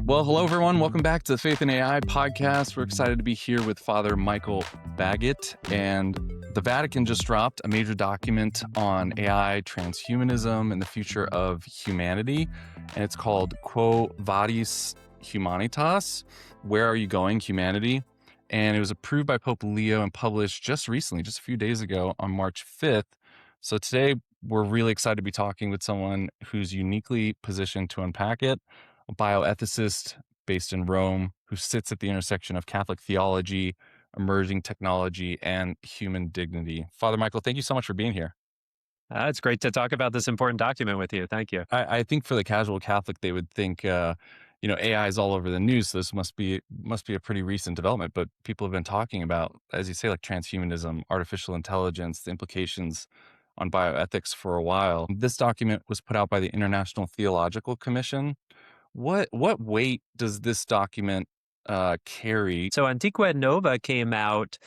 Well, hello, everyone. Welcome back to the Faith in AI podcast. We're excited to be here with Father Michael Baggot. And the Vatican just dropped a major document on AI, transhumanism, and the future of humanity. And it's called Quo Vadis Humanitas. Where are you going, humanity? And it was approved by Pope Leo and published just recently, just a few days ago on March 5th. So today, we're really excited to be talking with someone who's uniquely positioned to unpack it. A bioethicist based in Rome who sits at the intersection of Catholic theology, emerging technology, and human dignity. Father Michael, thank you so much for being here. It's great to talk about this important document with you. Thank you. I think for the casual Catholic, they would think, AI is all over the news. So this must be a pretty recent development. But people have been talking about, as you say, like transhumanism, artificial intelligence, the implications on bioethics for a while. This document was put out by the International Theological Commission. What weight does this document carry? So Antiqua Nova came out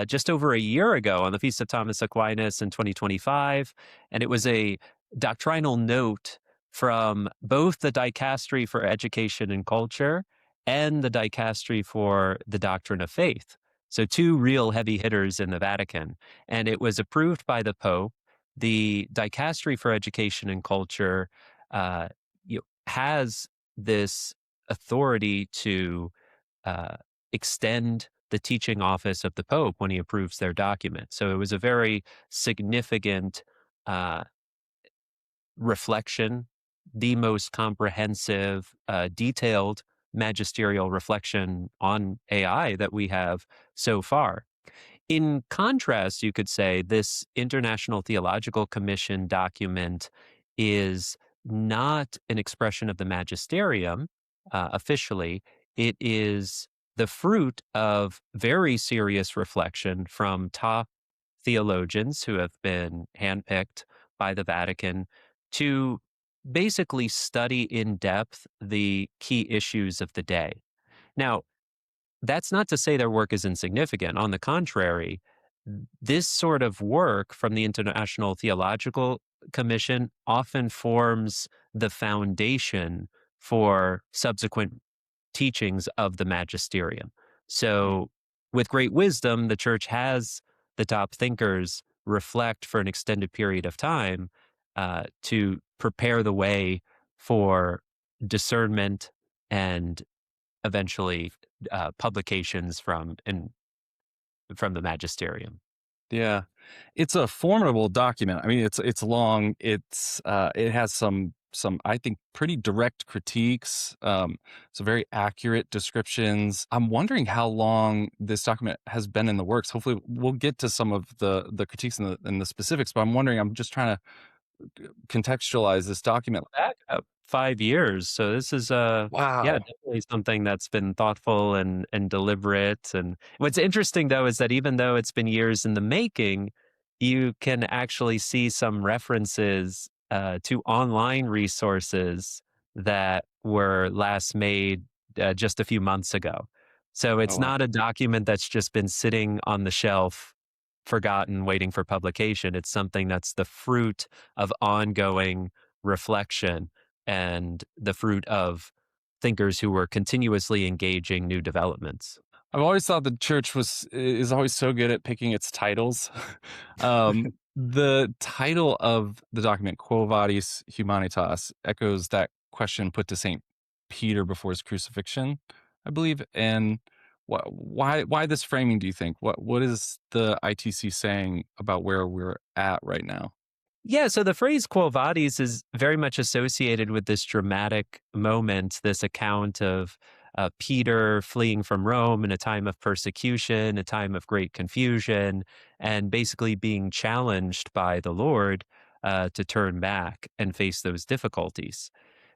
just over a year ago on the Feast of Thomas Aquinas in 2025, and it was a doctrinal note from both the Dicastery for Education and Culture and the Dicastery for the Doctrine of Faith. So two real heavy hitters in the Vatican. And it was approved by the Pope. The Dicastery for Education and Culture has this authority to extend the teaching office of the Pope when he approves their document. So it was a very significant reflection, the most comprehensive, detailed magisterial reflection on AI that we have so far. In contrast, you could say this International Theological Commission document is not an expression of the magisterium officially. It is the fruit of very serious reflection from top theologians who have been handpicked by the Vatican to basically study in depth the key issues of the day. Now, that's not to say their work is insignificant. On the contrary, this sort of work from the International Theological Commission often forms the foundation for subsequent teachings of the magisterium. So, with great wisdom, the church has the top thinkers reflect for an extended period of time to prepare the way for discernment and eventually publications from the magisterium. Yeah, it's a formidable document. I mean, it's long. It has some I think pretty direct critiques. Some very accurate descriptions. I'm wondering how long this document has been in the works. Hopefully, we'll get to some of the critiques and the specifics. But I'm wondering. I'm just trying to contextualize this document. Back up 5 years. So this is Wow. definitely something that's been thoughtful and deliberate. And what's interesting though is that even though it's been years in the making, you can actually see some references to online resources that were last made just a few months ago. So it's Oh, wow. not a document that's just been sitting on the shelf, forgotten, waiting for publication. It's something that's the fruit of ongoing reflection and the fruit of thinkers who were continuously engaging new developments. I've always thought the church is always so good at picking its titles. The title of the document, Quo Vadis Humanitas, echoes that question put to Saint Peter before his crucifixion, I believe. And why this framing? Do you think? What is the ITC saying about where we're at right now? Yeah, so the phrase Quo Vadis is very much associated with this dramatic moment, this account of Peter fleeing from Rome in a time of persecution, a time of great confusion, and basically being challenged by the Lord to turn back and face those difficulties.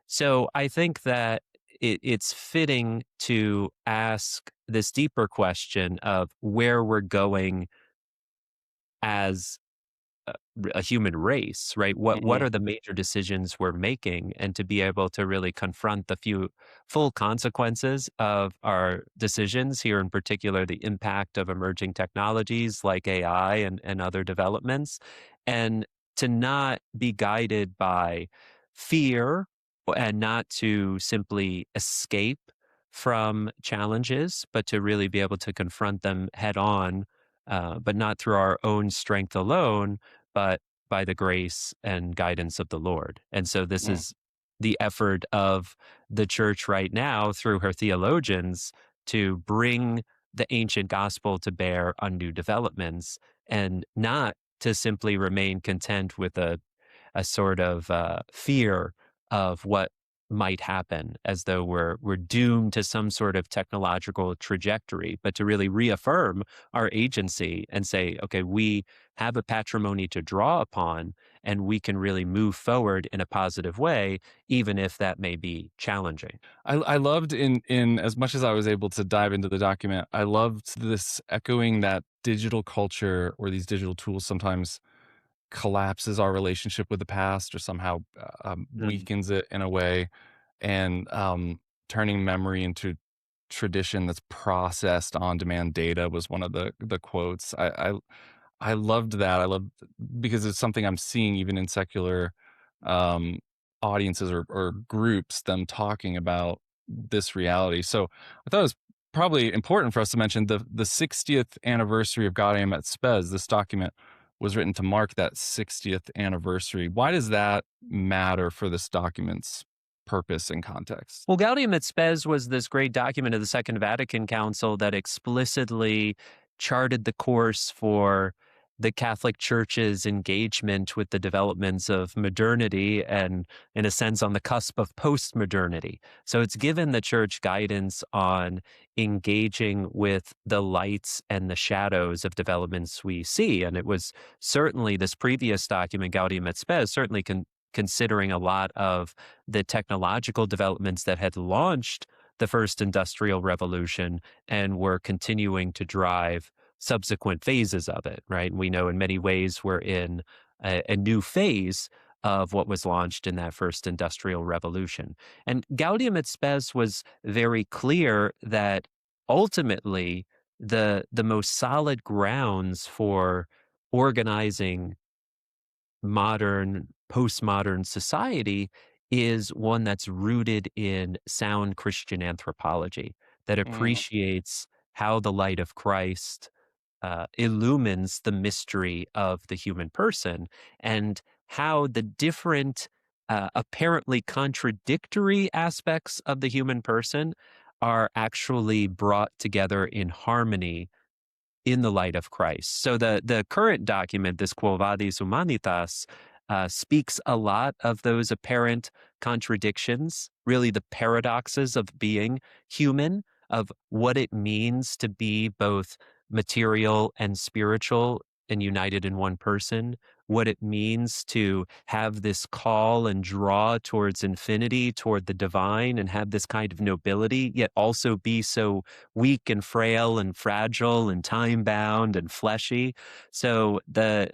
So I think that it's fitting to ask this deeper question of where we're going as a human race, right? What are the major decisions we're making, and to be able to really confront the full consequences of our decisions here, in particular the impact of emerging technologies like AI and other developments, and to not be guided by fear and not to simply escape from challenges, but to really be able to confront them head on, but not through our own strength alone, but by the grace and guidance of the Lord. And so this Mm, is the effort of the church right now through her theologians to bring the ancient gospel to bear on new developments, and not to simply remain content with a sort of fear of what might happen, as though we're doomed to some sort of technological trajectory, but to really reaffirm our agency and say, okay, we have a patrimony to draw upon, and we can really move forward in a positive way, even if that may be challenging. I loved in as much as I was able to dive into the document, I loved this echoing that digital culture or these digital tools sometimes collapses our relationship with the past or somehow Mm. weakens it in a way, and turning memory into tradition that's processed on demand data was one of the quotes. I loved that. I loved because it's something I'm seeing even in secular um, audiences or groups, them talking about this reality. So I thought it was probably important for us to mention the 60th anniversary of Gaudium at Spes. This document was written to mark that 60th anniversary. Why does that matter for this document's purpose and context? Well, Gaudium et Spes was this great document of the Second Vatican Council that explicitly charted the course for the Catholic Church's engagement with the developments of modernity and, in a sense, on the cusp of post-modernity. So it's given the Church guidance on engaging with the lights and the shadows of developments we see. And it was certainly this previous document, Gaudium et Spes, certainly considering a lot of the technological developments that had launched the first industrial revolution and were continuing to drive subsequent phases of it, right? And we know in many ways we're in a new phase of what was launched in that first industrial revolution. And Gaudium et Spes was very clear that ultimately the most solid grounds for organizing modern, postmodern society is one that's rooted in sound Christian anthropology that Mm, appreciates how the light of Christ illumines the mystery of the human person, and how the different, apparently contradictory aspects of the human person are actually brought together in harmony in the light of Christ. So the current document, this Quo Vadis Humanitas, speaks a lot of those apparent contradictions, really the paradoxes of being human, of what it means to be both material and spiritual and united in one person, what it means to have this call and draw towards infinity, toward the divine, and have this kind of nobility, yet also be so weak and frail and fragile and time bound and fleshy. So the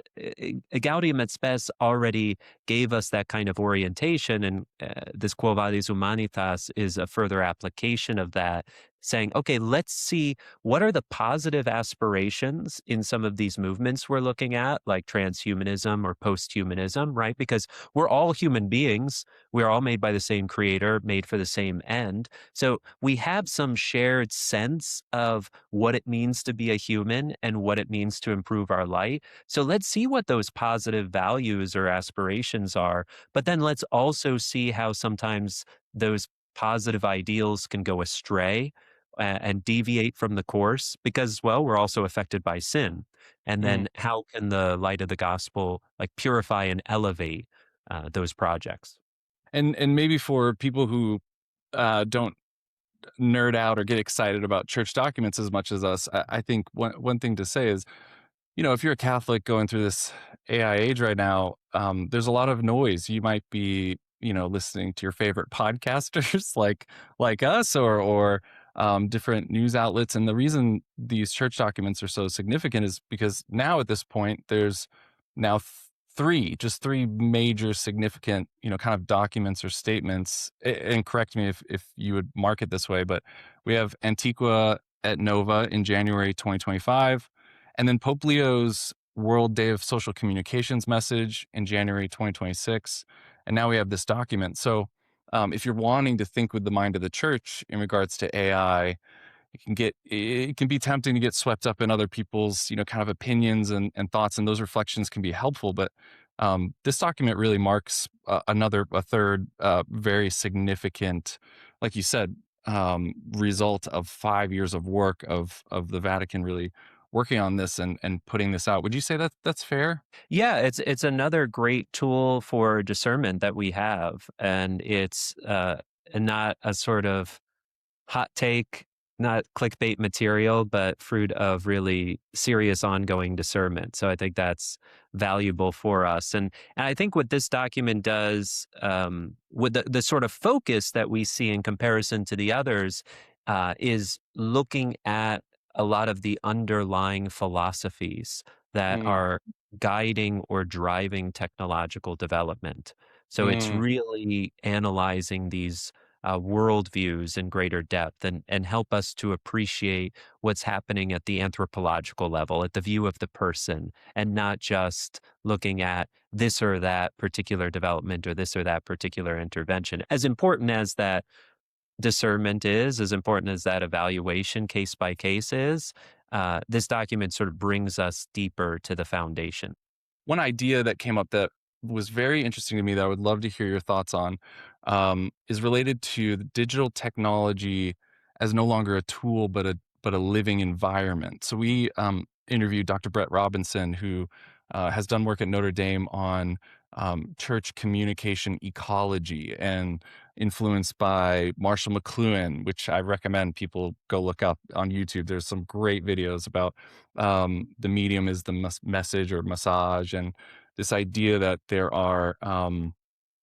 Gaudium et Spes already gave us that kind of orientation, and this Quo Vadis Humanitas is a further application of that, saying, okay, let's see what are the positive aspirations in some of these movements we're looking at, like transhumanism or posthumanism, right? Because we're all human beings. We're all made by the same creator, made for the same end. So we have some shared sense of what it means to be a human and what it means to improve our life. So let's see what those positive values or aspirations are. But then let's also see how sometimes those positive ideals can go astray and deviate from the course, because, well, we're also affected by sin. And mm. then how can the light of the gospel like purify and elevate those projects? And maybe for people who don't nerd out or get excited about church documents as much as us, I think one thing to say is, if you're a Catholic going through this AI age right now, there's a lot of noise. You might be, listening to your favorite podcasters like us or different news outlets. And the reason these church documents are so significant is because now at this point, there's now just three major significant, kind of documents or statements. And correct me if you would mark it this way, but we have Antiqua et Nova in January 2025. And then Pope Leo's World Day of Social Communications message in January 2026. And now we have this document. So if you're wanting to think with the mind of the church in regards to AI, it can be tempting to get swept up in other people's, kind of opinions and thoughts, and those reflections can be helpful. But this document really marks a third very significant, like you said, result of 5 years of work of the Vatican really working on this and putting this out. Would you say that that's fair? Yeah, it's another great tool for discernment that we have, and it's not a sort of hot take, not clickbait material, but fruit of really serious ongoing discernment. So I think that's valuable for us. And I think what this document does, with the sort of focus that we see in comparison to the others, is looking at a lot of the underlying philosophies that Mm, are guiding or driving technological development. So it's mm, really analyzing these worldviews in greater depth and help us to appreciate what's happening at the anthropological level, at the view of the person, and not just looking at this or that particular development or this or that particular intervention. As important as that discernment is, as important as that evaluation case by case is, this document sort of brings us deeper to the foundation. One idea that came up that was very interesting to me that I would love to hear your thoughts on is related to the digital technology as no longer a tool, but a living environment. So we interviewed Dr. Brett Robinson, who has done work at Notre Dame on church communication ecology and influenced by Marshall McLuhan, which I recommend people go look up on YouTube. There's some great videos about the medium is the message or massage, and this idea that there are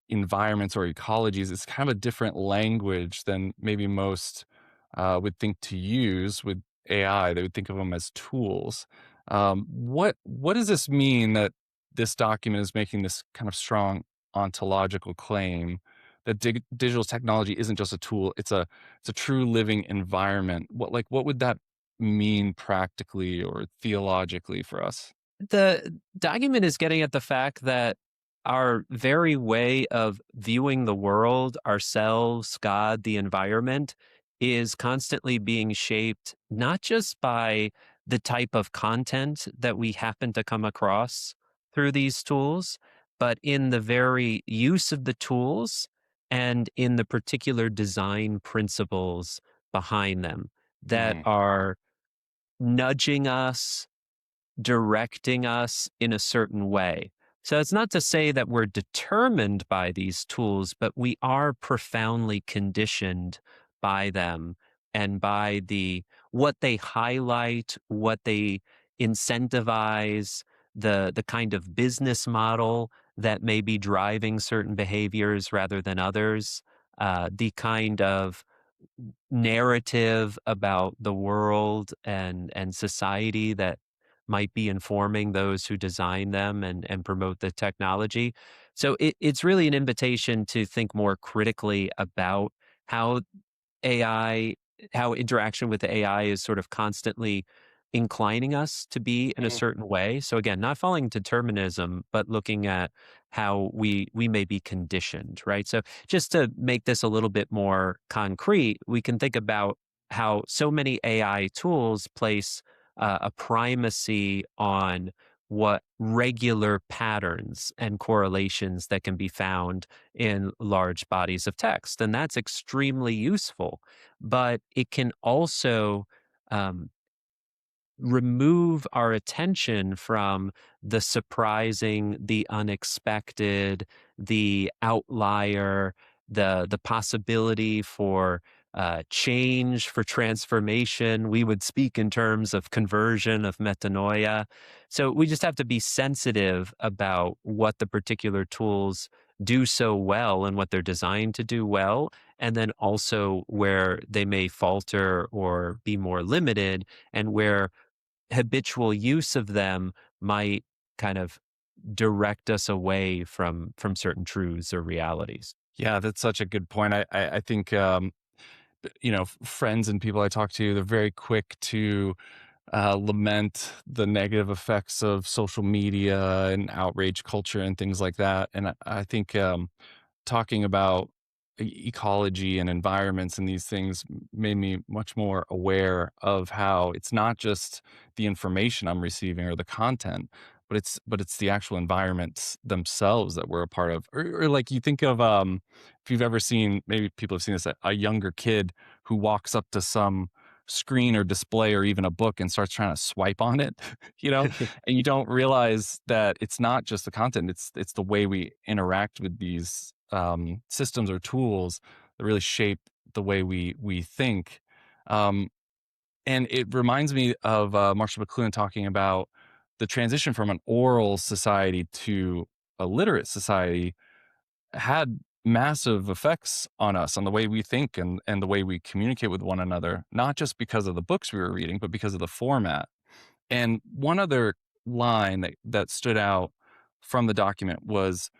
environments or ecologies is kind of a different language than maybe most would think to use with AI. They would think of them as tools. What does this mean that this document is making this kind of strong ontological claim that digital technology isn't just a tool; it's a true living environment. What would that mean practically or theologically for us? The document is getting at the fact that our very way of viewing the world, ourselves, God, the environment, is constantly being shaped not just by the type of content that we happen to come across through these tools, but in the very use of the tools and in the particular design principles behind them that Mm, are nudging us, directing us in a certain way. So it's not to say that we're determined by these tools, but we are profoundly conditioned by them and by what they highlight, what they incentivize, the kind of business model that may be driving certain behaviors rather than others, the kind of narrative about the world and society that might be informing those who design them and promote the technology. So it's really an invitation to think more critically about how AI, how interaction with the AI is sort of constantly inclining us to be in a mm. certain way. So again, not following determinism, but looking at how we may be conditioned, right? So just to make this a little bit more concrete, we can think about how so many AI tools place a primacy on what regular patterns and correlations that can be found in large bodies of text. And that's extremely useful, but it can also um, remove our attention from the surprising, the unexpected, the outlier, the possibility for change, for transformation. We would speak in terms of conversion, of metanoia. So we just have to be sensitive about what the particular tools do so well and what they're designed to do well, and then also where they may falter or be more limited, and where habitual use of them might kind of direct us away from certain truths or realities. Yeah, that's such a good point. I think friends and people I talk to, they're very quick to lament the negative effects of social media and outrage culture and things like that. And I think talking about ecology and environments and these things made me much more aware of how it's not just the information I'm receiving or the content, but it's the actual environments themselves that we're a part of. Or like you think of if you've ever seen, maybe people have seen this, a younger kid who walks up to some screen or display or even a book and starts trying to swipe on it, you know, and you don't realize that it's not just the content, it's the way we interact with these systems or tools that really shape the way we think. Um, and it reminds me of Marshall McLuhan talking about the transition from an oral society to a literate society had massive effects on us, on the way we think and the way we communicate with one another, not just because of the books we were reading, but because of the format. And one other line that stood out from the document was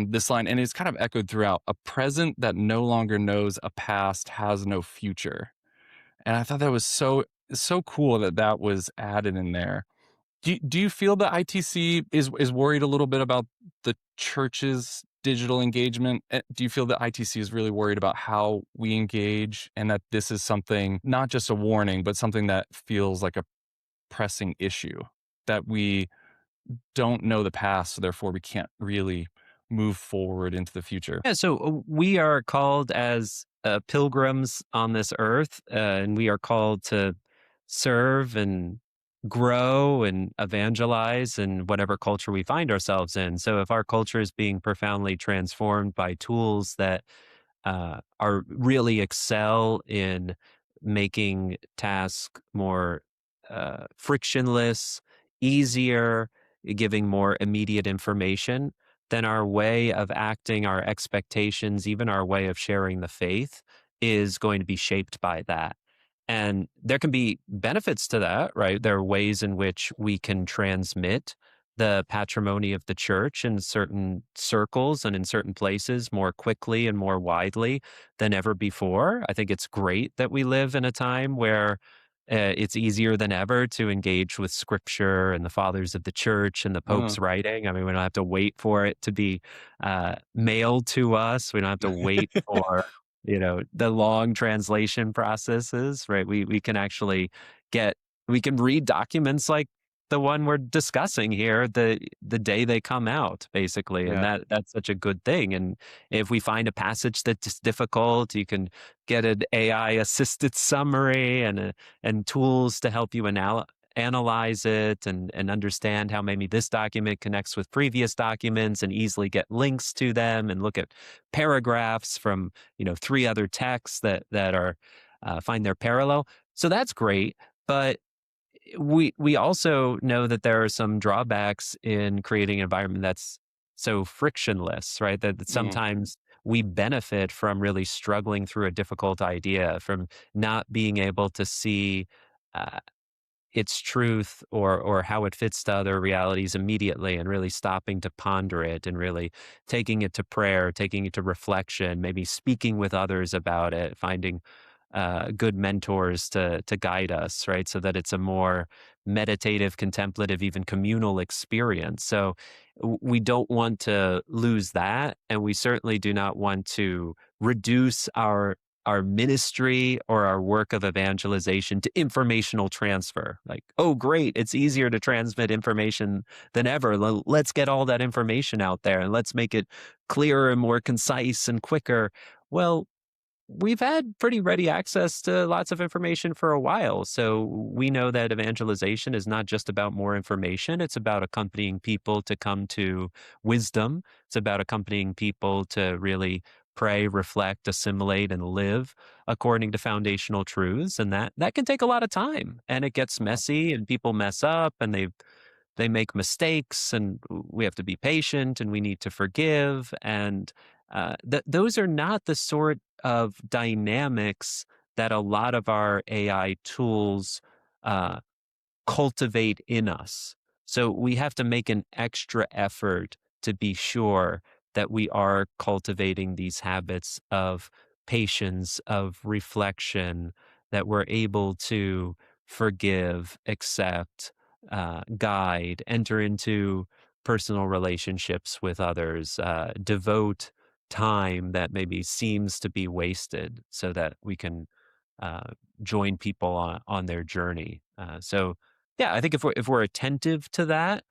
this line, and it's kind of echoed throughout: "A present that no longer knows a past has no future." And I thought that was so cool that that was added in there. Do you feel that ITC is worried a little bit about the church's digital engagement? Do you feel that ITC is really worried about how we engage, and that this is something, not just a warning, but something that feels like a pressing issue, that we don't know the past, so therefore we can't really move forward into the future? Yeah, so we are called as pilgrims on this earth, and we are called to serve and grow and evangelize in whatever culture we find ourselves in. So if our culture is being profoundly transformed by tools that are really excel in making tasks more frictionless, easier, giving more immediate information, then our way of acting, our expectations, even our way of sharing the faith is going to be shaped by that. And there can be benefits to that, right? There are ways in which we can transmit the patrimony of the church in certain circles and in certain places more quickly and more widely than ever before. I think it's great that we live in a time where it's easier than ever to engage with scripture and the fathers of the church and the Uh, Pope's writing. I mean, we don't have to wait for it to be mailed to us. We don't have to wait for the long translation processes, right? We can actually get we can read documents like the one we're discussing here the day they come out, basically, and yeah. that's such a good thing. And if we find a passage that's difficult, you can get an AI assisted summary and tools to help you analyze it and understand how maybe this document connects with previous documents and easily get links to them and look at paragraphs from three other texts that are find their parallel. So that's great, but we also know that there are some drawbacks in creating an environment that's so frictionless, right? That Mm, sometimes we benefit from really struggling through a difficult idea, from not being able to see uh, its truth or how it fits to other realities immediately, and really stopping to ponder it and really taking it to prayer, taking it to reflection, maybe speaking with others about it, finding good mentors to guide us, right? So that it's a more meditative, contemplative, even communal experience. So we don't want to lose that, and we certainly do not want to reduce our ministry or our work of evangelization to informational transfer. Like, oh, great, it's easier to transmit information than ever. Let's get all that information out there and let's make it clearer and more concise and quicker. Well, we've had pretty ready access to lots of information for a while. So we know that evangelization is not just about more information. It's about accompanying people to come to wisdom. It's about accompanying people to really pray, reflect, assimilate, and live according to foundational truths. And that can take a lot of time, and it gets messy, and people mess up, and they make mistakes, and we have to be patient, and we need to forgive. And those are not the sort of dynamics that a lot of our AI tools uh, cultivate in us. So we have to make an extra effort to be sure that we are cultivating these habits of patience, of reflection, that we're able to forgive, accept, guide, enter into personal relationships with others, devote time that maybe seems to be wasted so that we can uh, join people on their journey. So, yeah, I think if we're attentive to that,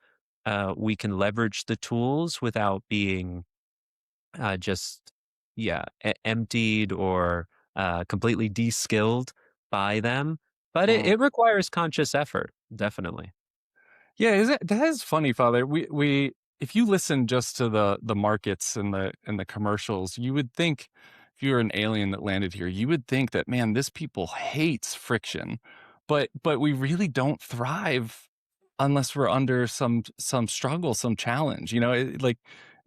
we can leverage the tools without being just emptied or completely de-skilled by them. But it requires conscious effort, definitely. Yeah, that is funny, Father. We if you listen just to the markets and the commercials, you would think if you were an alien that landed here, you would think that, man, this people hates friction. But we really don't thrive unless we're under some struggle, some challenge. Like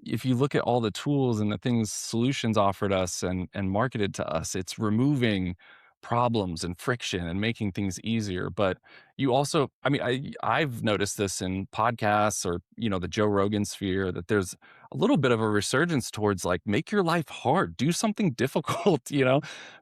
if you look at all the tools and the things solutions offered us and marketed to us, it's removing problems and friction and making things easier. But you also, I mean, I've noticed this in podcasts or, the Joe Rogan sphere, that there's a little bit of a resurgence towards like, make your life hard, do something difficult,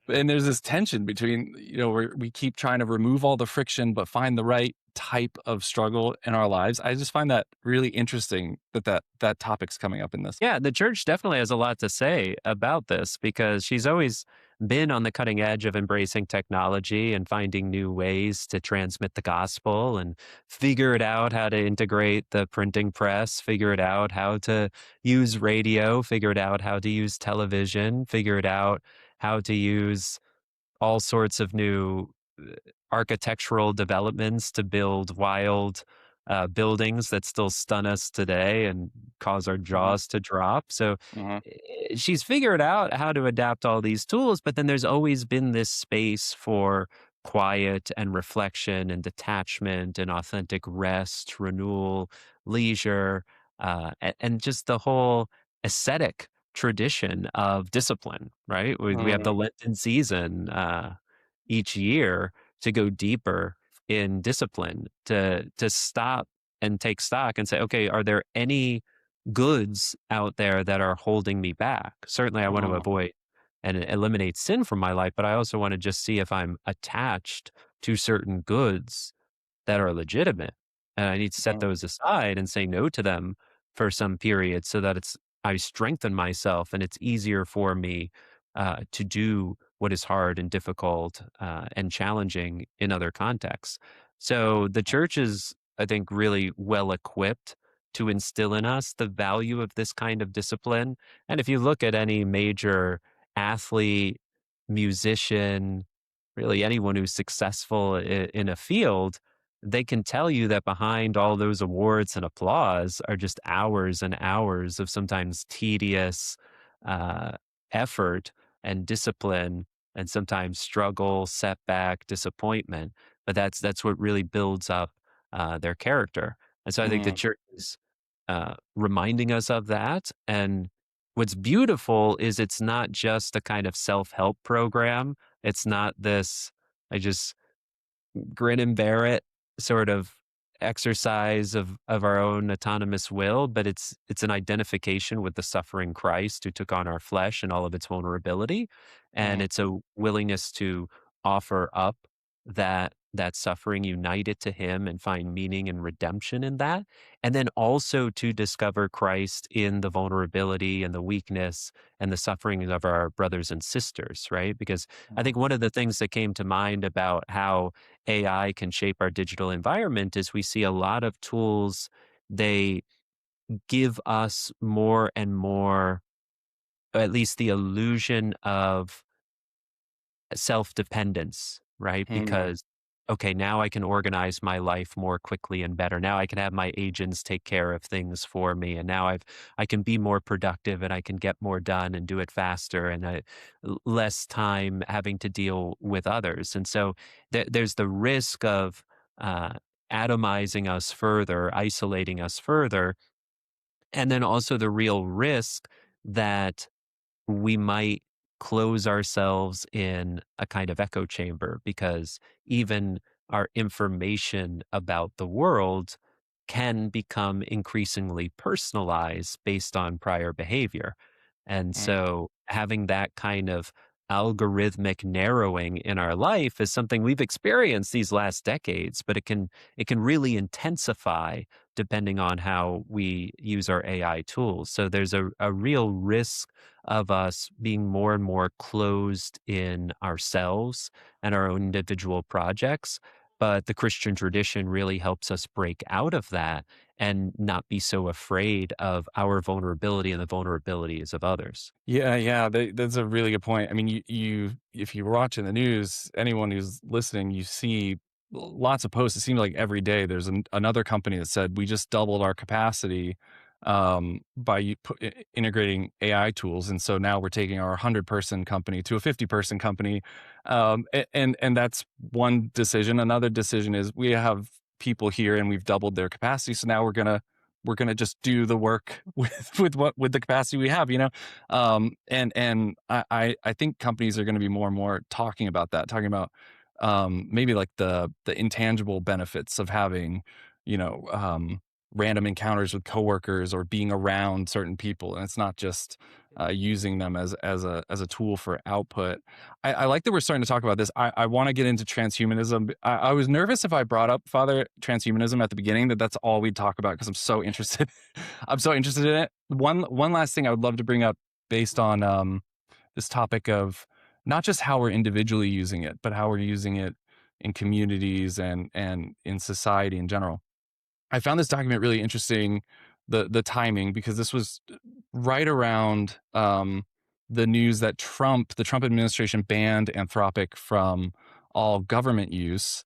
and there's this tension between, where we keep trying to remove all the friction, but find the right type of struggle in our lives. I just find that really interesting that topic's coming up in this. Yeah, the church definitely has a lot to say about this because she's always been on the cutting edge of embracing technology and finding new ways to transmit the gospel and figured out how to integrate the printing press, figured out how to use radio, figured out how to use television, figured out how to use all sorts of new architectural developments to build wild buildings that still stun us today and cause our Mhm, jaws to drop. So mhm, she's figured out how to adapt all these tools, but then there's always been this space for quiet and reflection and detachment and authentic rest, renewal, leisure, and just the whole ascetic tradition of discipline, right? We have mhm, the Lenten season each year to go deeper in discipline, to stop and take stock and say, okay, are there any goods out there that are holding me back? Certainly, I want to mhm, avoid and eliminate sin from my life, but I also want to just see if I'm attached to certain goods that are legitimate. And I need to set mhm, those aside and say no to them for some period so that I strengthen myself and it's easier for me to do what is hard and difficult and challenging in other contexts. So the church is, I think, really well equipped to instill in us the value of this kind of discipline. And if you look at any major athlete, musician, really anyone who's successful in a field, they can tell you that behind all those awards and applause are just hours and hours of sometimes tedious uh, effort and discipline, and sometimes struggle, setback, disappointment. But that's what really builds up their character. And so I think the mhm, church is reminding us of that. And what's beautiful is it's not just a kind of self help program. It's not this. I just grin and bear it sort of exercise of our own autonomous will, but it's an identification with the suffering Christ who took on our flesh and all of its vulnerability. And mhm, it's a willingness to offer up that suffering, unite it to him and find meaning and redemption in that. And then also to discover Christ in the vulnerability and the weakness and the suffering of our brothers and sisters, right? Because I mhm, think one of the things that came to mind about how AI can shape our digital environment is we see a lot of tools, they give us more and more, at least the illusion of self-dependence, right? mhm, Because, okay, now I can organize my life more quickly and better. Now I can have my agents take care of things for me. And now I can be more productive and I can get more done and do it faster and less time having to deal with others. And so there's the risk of uh, atomizing us further, isolating us further. And then also the real risk that we might close ourselves in a kind of echo chamber because even our information about the world can become increasingly personalized based on prior behavior. And mhm, so having that kind of algorithmic narrowing in our life is something we've experienced these last decades, but it can really intensify depending on how we use our AI tools. So there's a real risk of us being more and more closed in ourselves and our own individual projects. But the Christian tradition really helps us break out of that and not be so afraid of our vulnerability and the vulnerabilities of others. Yeah, yeah, that's a really good point. I mean, if you're watching the news, anyone who's listening, you see lots of posts. It seems like every day there's another company that said we just doubled our capacity by integrating AI tools, and so now we're taking our 100-person company to a 50-person company, and that's one decision. Another decision is we have people here and we've doubled their capacity, so now we're gonna just do the work with the capacity we have, you know. And I think companies are going to be more and more talking about that, talking about maybe like the intangible benefits of having, you know, random encounters with coworkers or being around certain people, and it's not just using them as a tool for output. I like that we're starting to talk about this. I want to get into transhumanism. I was nervous if I brought up Father transhumanism at the beginning, that's all we'd talk about because I'm so interested. I'm so interested in it. One last thing I would love to bring up based on this topic of not just how we're individually using it, but how we're using it in communities and in society in general. I found this document really interesting, the timing, because this was right around the news that the Trump administration banned Anthropic from all government use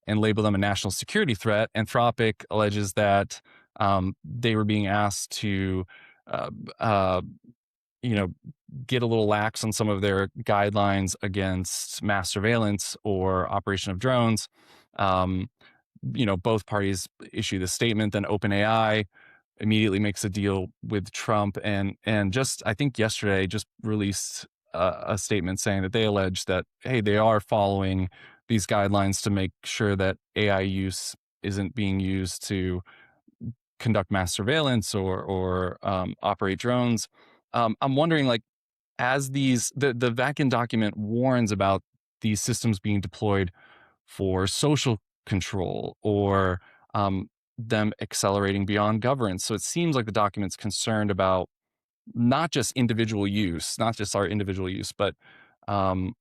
and labeled them a national security threat. Anthropic alleges that they were being asked to, uh, uh, you know, get a little lax on some of their guidelines against mass surveillance or operation of drones. Um, both parties issue the statement. Then OpenAI immediately makes a deal with Trump, and just I think yesterday just released a statement saying that they allege that hey, they are following these guidelines to make sure that AI use isn't being used to conduct mass surveillance or operate drones. I'm wondering, like, as the Vatican document warns about these systems being deployed for social control or them accelerating beyond governance. So it seems like the document's concerned about not just individual use, not just our individual use, but um,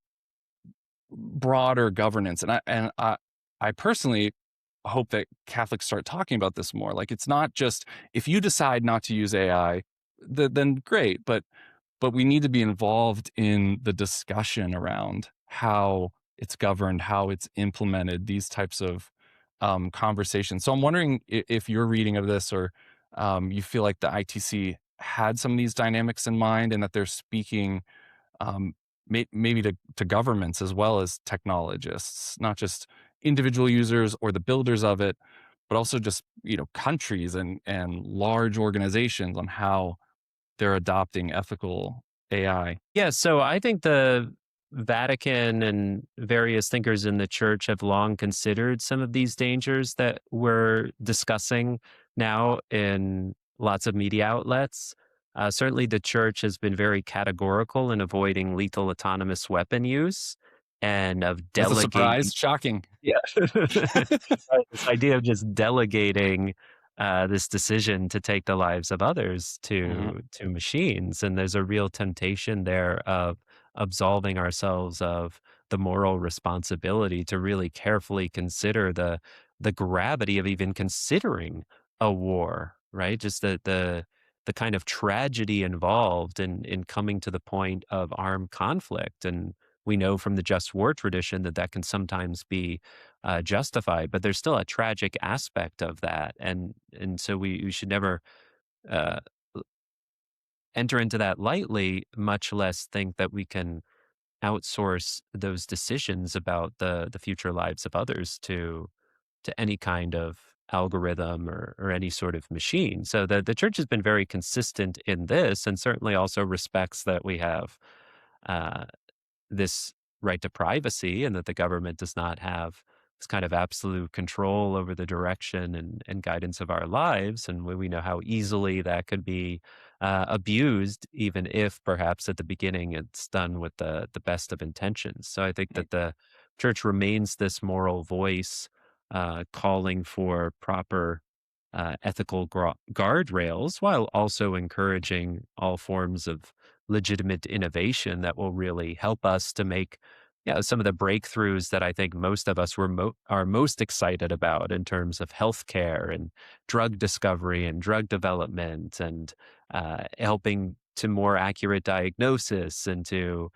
broader governance. And I personally hope that Catholics start talking about this more. Like, it's not just if you decide not to use AI, then great, but we need to be involved in the discussion around how it's governed, how it's implemented, these types of conversations. So I'm wondering if your reading of this or you feel like the ITC had some of these dynamics in mind and that they're speaking um, maybe to governments as well as technologists, not just individual users or the builders of it, but also just countries and large organizations on how they're adopting ethical AI. Yeah, so I think the Vatican and various thinkers in the church have long considered some of these dangers that we're discussing now in lots of media outlets. Certainly, the church has been very categorical in avoiding lethal autonomous weapon use and of That's a delegating. surprise. Shocking. Yeah. Right, this idea of just delegating, this decision to take the lives of others Mhm. to machines, and there's a real temptation there of absolving ourselves of the moral responsibility to really carefully consider the gravity of even considering a war, right? Just the kind of tragedy involved in coming to the point of armed conflict, and we know from the just war tradition that that can sometimes be justified, but there's still a tragic aspect of that, and so we should never uh, enter into that lightly, much less think that we can outsource those decisions about the future lives of others to any kind of algorithm or any sort of machine. So the church has been very consistent in this, and certainly also respects that we have uh, this right to privacy and that the government does not have this kind of absolute control over the direction and guidance of our lives. And we know how easily that could be abused, even if perhaps at the beginning it's done with the best of intentions. So I think that the church remains this moral voice calling for proper ethical guardrails, while also encouraging all forms of legitimate innovation that will really help us to make, some of the breakthroughs that I think most of us are most excited about in terms of healthcare and drug discovery and drug development, and helping to more accurate diagnosis, and to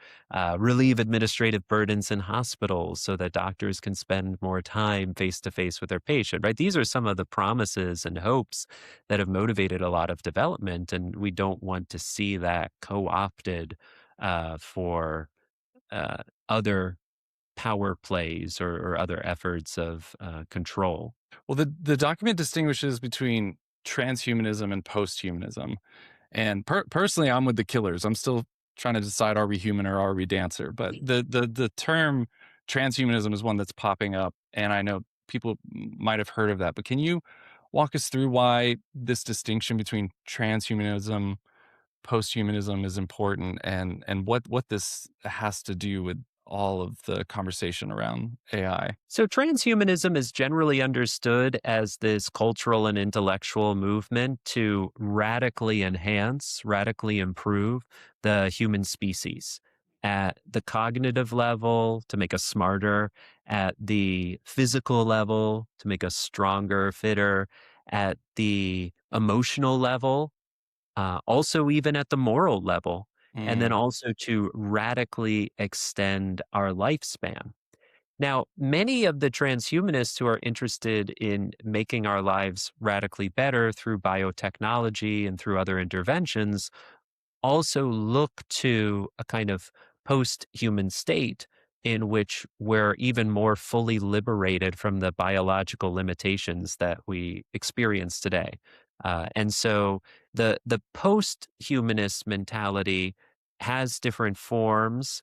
relieve administrative burdens in hospitals so that doctors can spend more time face to face with their patient, right? These are some of the promises and hopes that have motivated a lot of development, and we don't want to see that co-opted for other power plays, or other efforts of control. Well, the document distinguishes between transhumanism and posthumanism. And personally, I'm with the killers. I'm still trying to decide, are we human or are we dancer? But the term transhumanism is one that's popping up, and I know people might have heard of that. But can you walk us through why this distinction between transhumanism, posthumanism is important, and what this has to do with all of the conversation around AI? So, transhumanism is generally understood as this cultural and intellectual movement to radically enhance, radically improve the human species at the cognitive level to make us smarter, at the physical level to make us stronger, fitter, at the emotional level, also even at the moral level, and then Mm, also to radically extend our lifespan. Now, many of the transhumanists who are interested in making our lives radically better through biotechnology and through other interventions also look to a kind of post-human state in which we're even more fully liberated from the biological limitations that we experience today. And so the post-humanist mentality has different forms.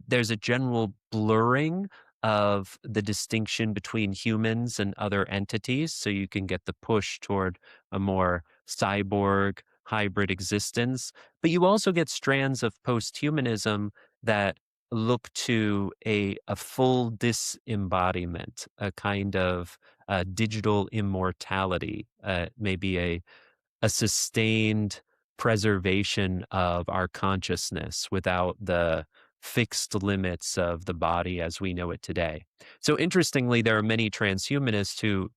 There's a general blurring of the distinction between humans and other entities. So you can get the push toward a more cyborg hybrid existence. But you also get strands of posthumanism that look to a full disembodiment, a kind of digital immortality, maybe a sustained preservation of our consciousness without the fixed limits of the body as we know it today. So, interestingly, there are many transhumanists who,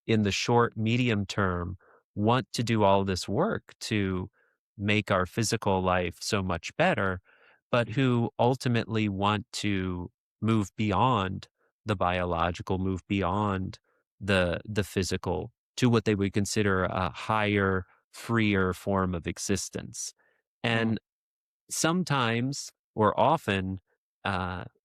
in the short, medium term, want to do all this work to make our physical life so much better, but who ultimately want to move beyond the biological, move beyond the physical to what they would consider a higher, freer form of existence. mm, And sometimes, or often,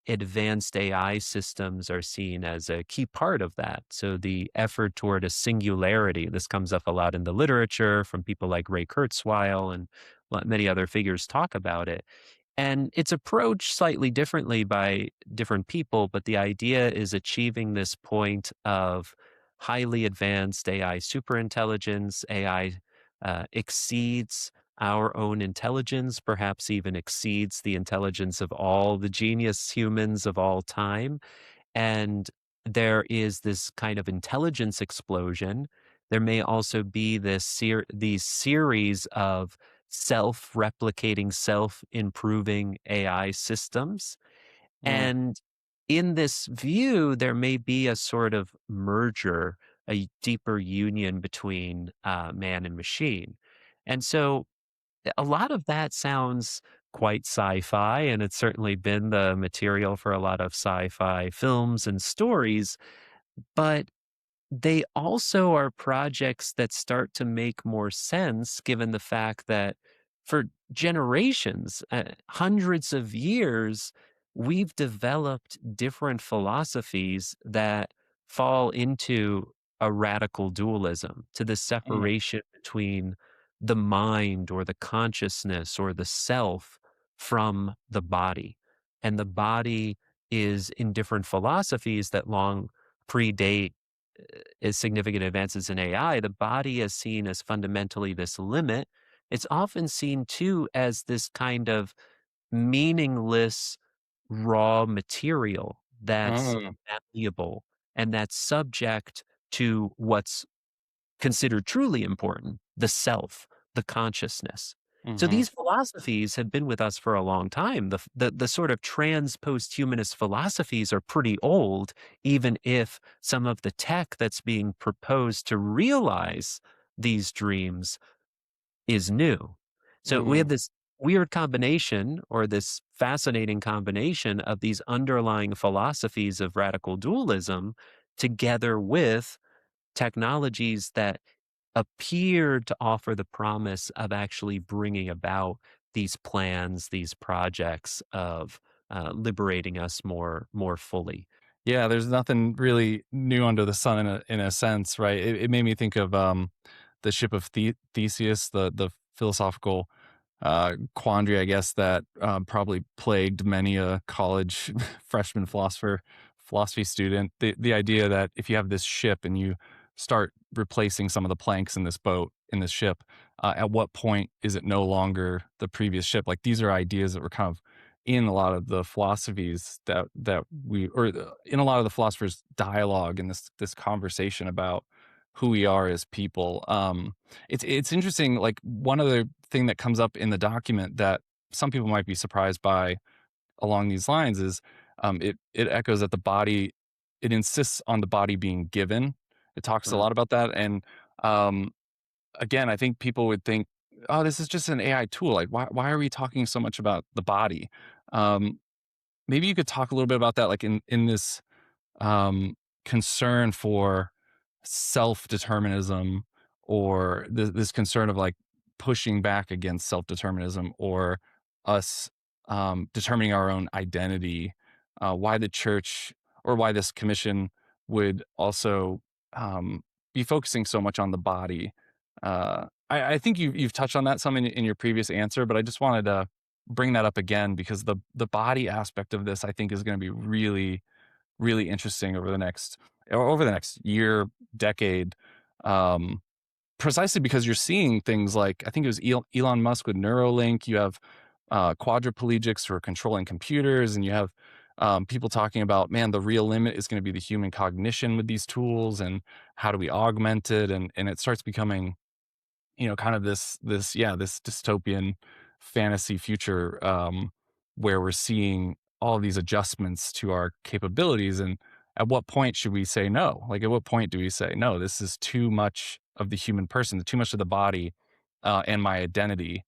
advanced AI systems are seen as a key part of that. So the effort toward a singularity, this comes up a lot in the literature from people like Ray Kurzweil, and many other figures talk about it. And it's approached slightly differently by different people, but the idea is achieving this point of highly advanced AI superintelligence. AI exceeds our own intelligence, perhaps even exceeds the intelligence of all the genius humans of all time. And there is this kind of intelligence explosion. There may also be these series of self-replicating, self-improving AI systems. mm. And in this view, there may be a sort of merger, a deeper union between man and machine. And so a lot of that sounds quite sci-fi, and it's certainly been the material for a lot of sci-fi films and stories, but they also are projects that start to make more sense given the fact that for generations, hundreds of years, we've developed different philosophies that fall into a radical dualism, to the Mm, separation between the mind or the consciousness or the self from the body. And the body is in different philosophies that long predate is significant advances in AI, the body is seen as fundamentally this limit. It's often seen too as this kind of meaningless raw material that's mm, malleable and that's subject to what's considered truly important, the self, the consciousness. So Hmm. these philosophies have been with us for a long time. The sort of trans post-humanist philosophies are pretty old, even if some of the tech that's being proposed to realize these dreams is new. So we have Mm. this weird combination, or this fascinating combination, of these underlying philosophies of radical dualism together with technologies that appear to offer the promise of actually bringing about these plans, these projects of liberating us more fully. Yeah, there's nothing really new under the sun in a sense, right? It made me think of the ship of Theseus, the philosophical quandary, I guess, that probably plagued many a college freshman philosophy student. The idea that if you have this ship and you start replacing some of the planks in this boat in this ship, at what point is it no longer the previous ship? Like these are ideas that were kind of in a lot of the philosophies that we or in a lot of the philosophers' dialogue in this conversation about who we are as people. It's interesting. Like one other thing that comes up in the document that some people might be surprised by along these lines is it echoes that the body it insists on the body being given. It talks a Mm. lot about that, and um, again, I think people would think, oh, this is just an AI tool. Like, why are we talking so much about the body? Um, maybe you could talk a little bit about that, like in this um, concern for self determinism or this concern of like pushing back against self determinism or us determining our own identity. Why the church or why this commission would also um, be focusing so much on the body. I think you've touched on that some in your previous answer, but I just wanted to bring that up again because the body aspect of this I think is going to be really interesting over the next year, decade, um, precisely because you're seeing things like I think it was Elon Musk with Neuralink. You have quadriplegics who are controlling computers, and you have people talking about, man, the real limit is going to be the human cognition with these tools, and how do we augment it? And it starts becoming kind of this dystopian fantasy future where we're seeing all these adjustments to our capabilities. And at what point should we say no? Like, at what point do we say no? This is too much of the human person, too much of the body, and my identity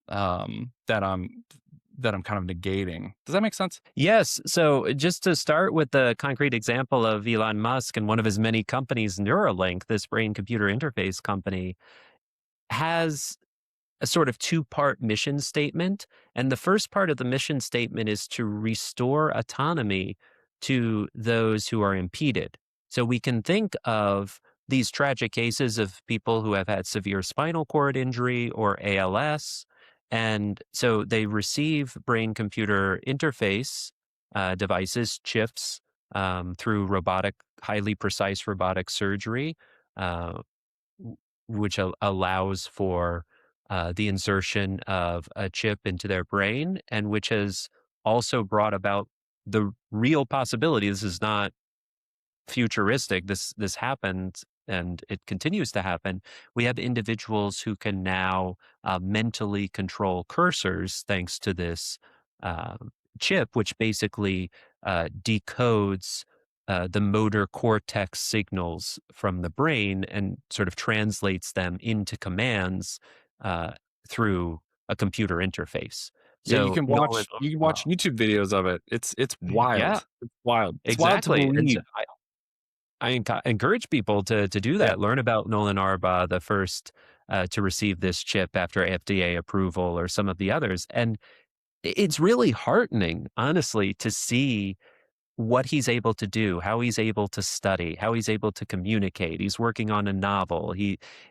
that I'm kind of negating. Does that make sense? Yes. So just to start with the concrete example of Elon Musk and one of his many companies, Neuralink, this brain computer interface company, has a sort of two-part mission statement. And the first part of the mission statement is to restore autonomy to those who are impeded. So we can think of these tragic cases of people who have had severe spinal cord injury or ALS. And so they receive brain computer interface devices, chips, through highly precise robotic surgery. Uh, which allows for the insertion of a chip into their brain, and which has also brought about the real possibility. This is not futuristic. This happened, and it continues to happen. We have individuals who can now mentally control cursors thanks to this uh, chip, which basically decodes the motor cortex signals from the brain and sort of translates them into commands uh, through a computer interface. Yeah, So Nolan, you can watch YouTube videos of it. It's yeah, wild. It's wild. It's wild to exactly. And so believe. I encourage people to do Yeah. that. Learn about Nolan Arba, the first to receive this chip after FDA approval, or some of the others. And it's really heartening, honestly, to see what he's able to do, how he's able to study, how he's able to communicate. He's working on a novel.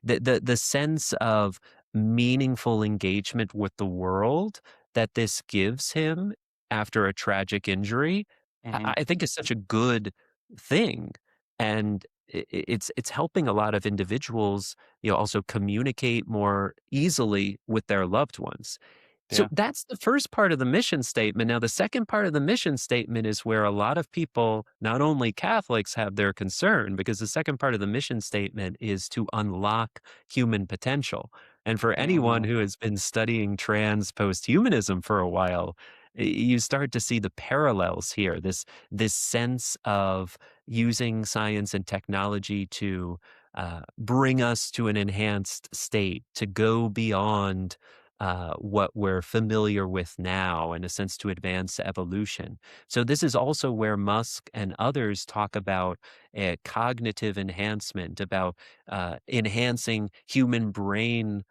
The sense of meaningful engagement with the world that this gives him after a tragic injury, Mhm. I think is such a good thing. And it's helping a lot of individuals, also communicate more easily with their loved ones. So Yeah. that's the first part of the mission statement. Now, the second part of the mission statement is where a lot of people, not only Catholics, have their concern, because the second part of the mission statement is to unlock human potential. And for anyone Mhm. who has been studying trans posthumanism for a while, you start to see the parallels here. This sense of using science and technology to bring us to an enhanced state, to go beyond what we're familiar with now, in a sense, to advance evolution. So, this is also where Musk and others talk about cognitive enhancement, about enhancing human brain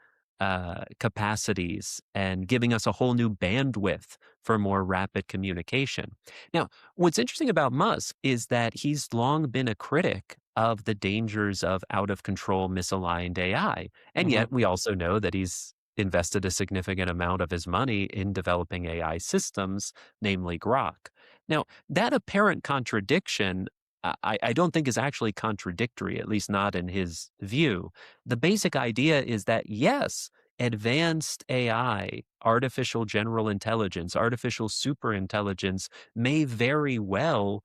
capacities and giving us a whole new bandwidth for more rapid communication. Now, what's interesting about Musk is that he's long been a critic of the dangers of out of control, misaligned AI. And Mhm. yet, we also know that he's invested a significant amount of his money in developing AI systems, namely Grok. Now, that apparent contradiction, I don't think is actually contradictory, at least not in his view. The basic idea is that, yes, advanced AI, artificial general intelligence, artificial superintelligence may very well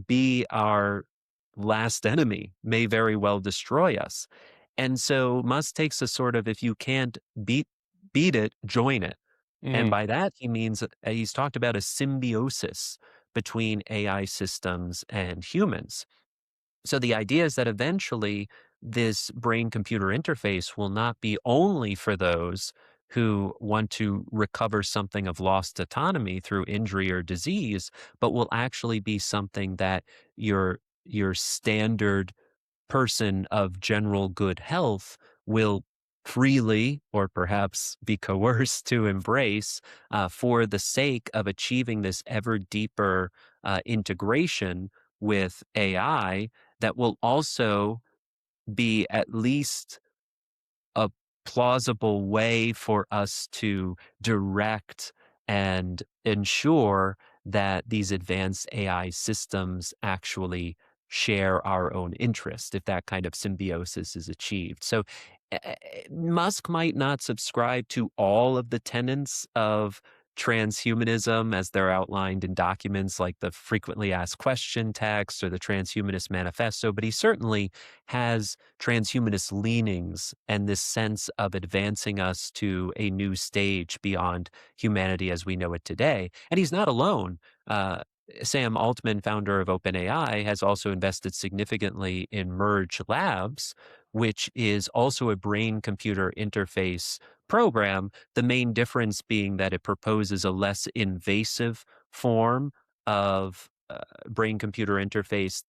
be our last enemy, may very well destroy us. And so Musk takes a sort of, if you can't beat beat it, join it. And Mm. by that he means he's talked about a symbiosis between AI systems and humans. So the idea is that eventually this brain computer interface will not be only for those who want to recover something of lost autonomy through injury or disease, but will actually be something that your standard person of general good health will freely, or perhaps be coerced to embrace, for the sake of achieving this ever deeper integration with AI that will also be at least a plausible way for us to direct and ensure that these advanced AI systems actually share our own interest if that kind of symbiosis is achieved. So Musk might not subscribe to all of the tenets of transhumanism as they're outlined in documents like the frequently asked question text or the transhumanist manifesto, but he certainly has transhumanist leanings and this sense of advancing us to a new stage beyond humanity as we know it today. And he's not alone. Sam Altman, founder of OpenAI, has also invested significantly in Merge Labs, which is also a brain computer interface program. The main difference being that it proposes a less invasive form of brain computer interface,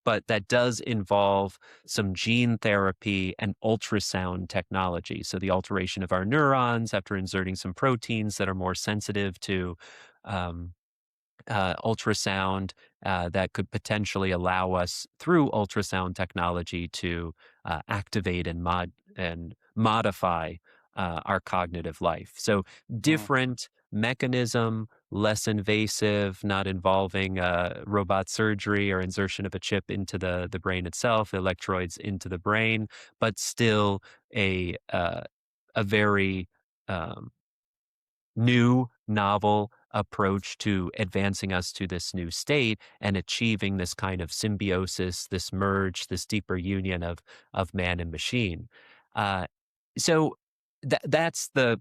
but that does involve some gene therapy and ultrasound technology. So, the alteration of our neurons after inserting some proteins that are more sensitive to um, ultrasound, that could potentially allow us through ultrasound technology to activate and modify our cognitive life. So Mm. different mechanism, less invasive, not involving robot surgery or insertion of a chip into the brain itself, electrodes into the brain, but still a very um, new, novel approach to advancing us to this new state and achieving this kind of symbiosis, this merge, this deeper union of man and machine. Uh, so that's the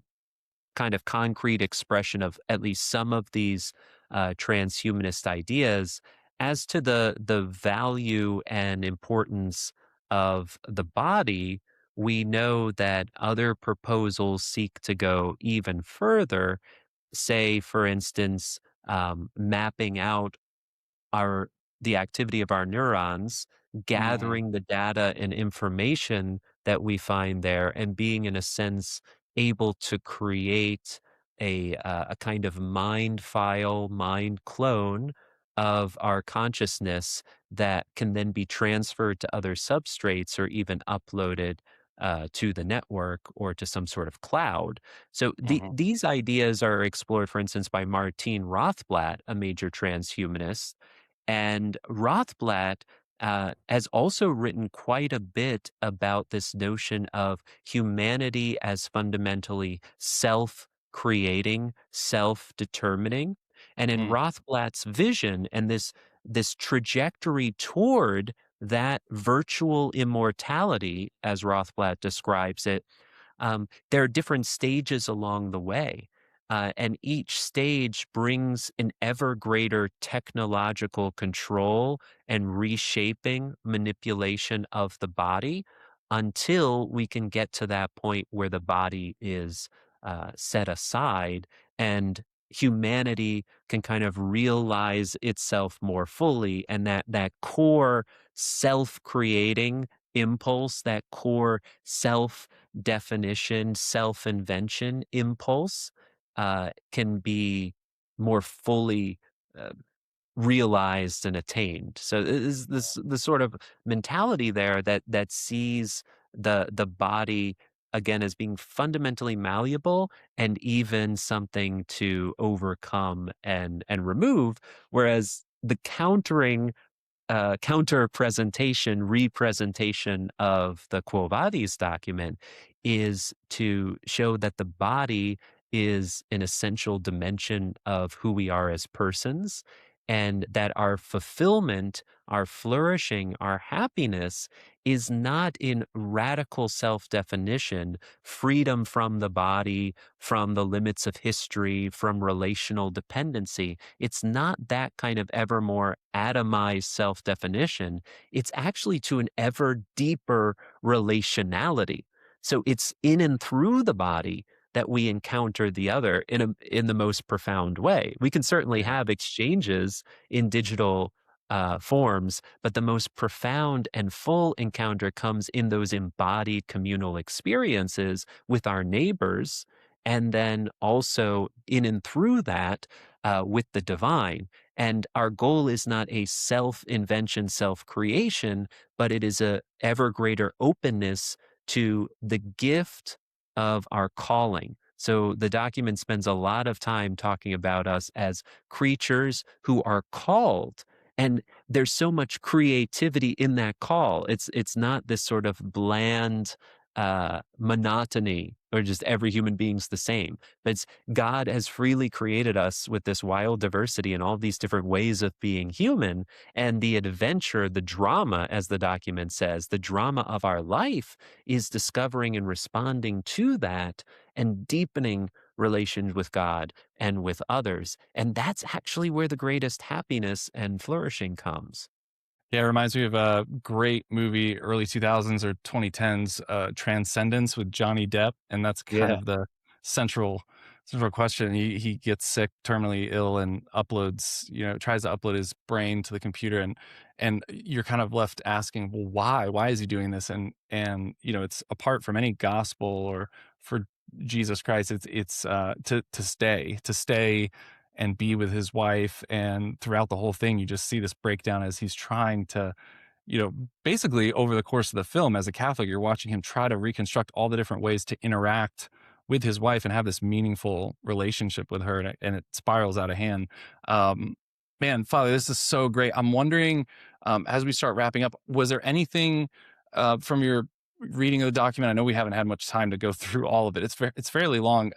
kind of concrete expression of at least some of these transhumanist ideas. As to the value and importance of the body, we know that other proposals seek to go even further, say, for instance, mapping out our the activity of our neurons, Mhm. gathering the data and information that we find there, and being, in a sense, able to create a kind of mind file, mind clone of our consciousness that can then be transferred to other substrates or even uploaded to the network or to some sort of cloud. So Mhm. these ideas are explored, for instance, by Martine Rothblatt, a major transhumanist. And Rothblatt has also written quite a bit about this notion of humanity as fundamentally self self-creating, self-determining. And in Mm. Rothblatt's vision and this trajectory toward that virtual immortality, as Rothblatt describes it, there are different stages along the way. And each stage brings an ever greater technological control and reshaping manipulation of the body until we can get to that point where the body is set aside and humanity can kind of realize itself more fully, and that core self-creating impulse, that core self definition, self invention impulse can be more fully uh, realized and attained. So is this the sort of mentality there that sees the body again as being fundamentally malleable and even something to overcome and remove, whereas the counter presentation, representation of the Quo Vadis document is to show that the body is an essential dimension of who we are as persons, and that our fulfillment, our flourishing, our happiness is not in radical self definition, freedom from the body, from the limits of history, from relational dependency. It's not that kind of ever more atomized self definition. It's actually to an ever deeper relationality. So it's in and through the body that we encounter the other in the most profound way. We can certainly Yeah. have exchanges in digital forms, but the most profound and full encounter comes in those embodied communal experiences with our neighbors, and then also in and through that with the divine. And our goal is not a self-invention, self-creation, but it is a ever greater openness to the gift of our calling. So the document spends a lot of time talking about us as creatures who are called. And there's so much creativity in that call. It's not this sort of bland monotony or just every human being's the same. But it's God has freely created us with this wild diversity and all these different ways of being human. And the adventure, the drama, as the document says, the drama of our life is discovering and responding to that and deepening relations with God and with others. And that's actually where the greatest happiness and flourishing comes. Yeah, it reminds me of a great movie, early 2000s or 2010s, Transcendence with Johnny Depp, and that's kind Yeah. of the central question. He gets sick, terminally ill, and tries to upload his brain to the computer, and you're kind of left asking, well, why? Why is he doing this? And it's apart from any gospel or for Jesus Christ. It's to stay and be with his wife. And throughout the whole thing, you just see this breakdown as he's trying to, basically over the course of the film, as a Catholic, you're watching him try to reconstruct all the different ways to interact with his wife and have this meaningful relationship with her. And it spirals out of hand. Um, Man, Father, this is so great. I'm wondering, as we start wrapping up, was there anything from your reading of the document? I know we haven't had much time to go through all of it. It's fairly long.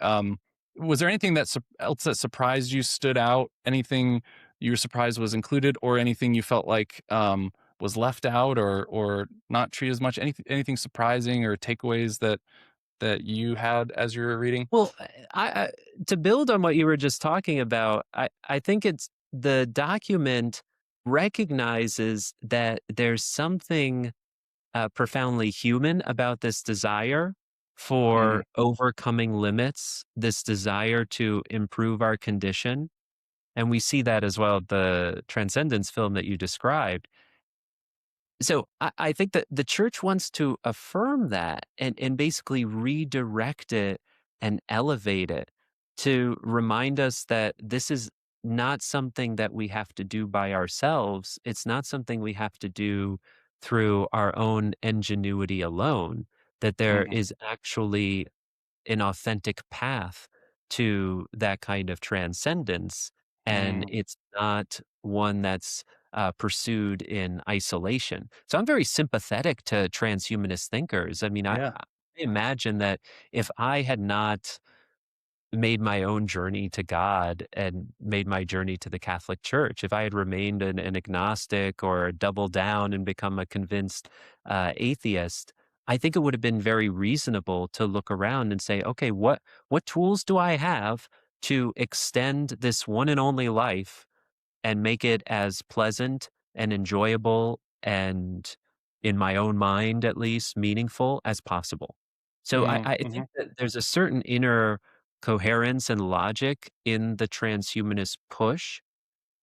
Was there anything else that surprised you, stood out? Anything you were surprised was included, or anything you felt like was left out or not treated as much? Anything surprising or takeaways that you had as you were reading? Well, I to build on what you were just talking about, I think it's the document recognizes that there's something profoundly human about this desire Mm, for overcoming limits, this desire to improve our condition. And we see that as well, the Transcendence film that you described. So I think that the church wants to affirm that and basically redirect it and elevate it to remind us that this is not something that we have to do by ourselves. It's not something we have to do through our own ingenuity alone, that there mm, is actually an authentic path to that kind of transcendence. And mm. it's not one that's pursued in isolation. So I'm very sympathetic to transhumanist thinkers. I mean, I Yeah. imagine that if I had not made my own journey to God and made my journey to the Catholic Church. If I had remained an agnostic or doubled down and become a convinced atheist, I think it would have been very reasonable to look around and say, okay, what tools do I have to extend this one and only life and make it as pleasant and enjoyable and, in my own mind at least, meaningful as possible. So I Mm-hmm. think that there's a certain inner coherence and logic in the transhumanist push,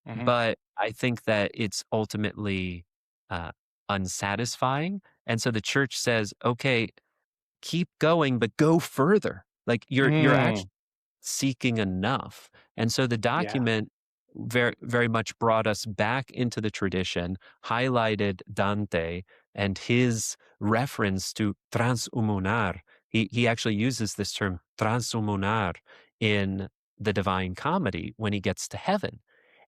Mm-hmm. but I think that it's ultimately uh, unsatisfying. And so the church says, okay, keep going, but go further. Like you're Mm. actually seeking enough. And so the Yeah. document very, very much brought us back into the tradition, highlighted Dante and his reference to transhumunar. He actually uses this term transhumunar in the Divine Comedy when he gets to heaven.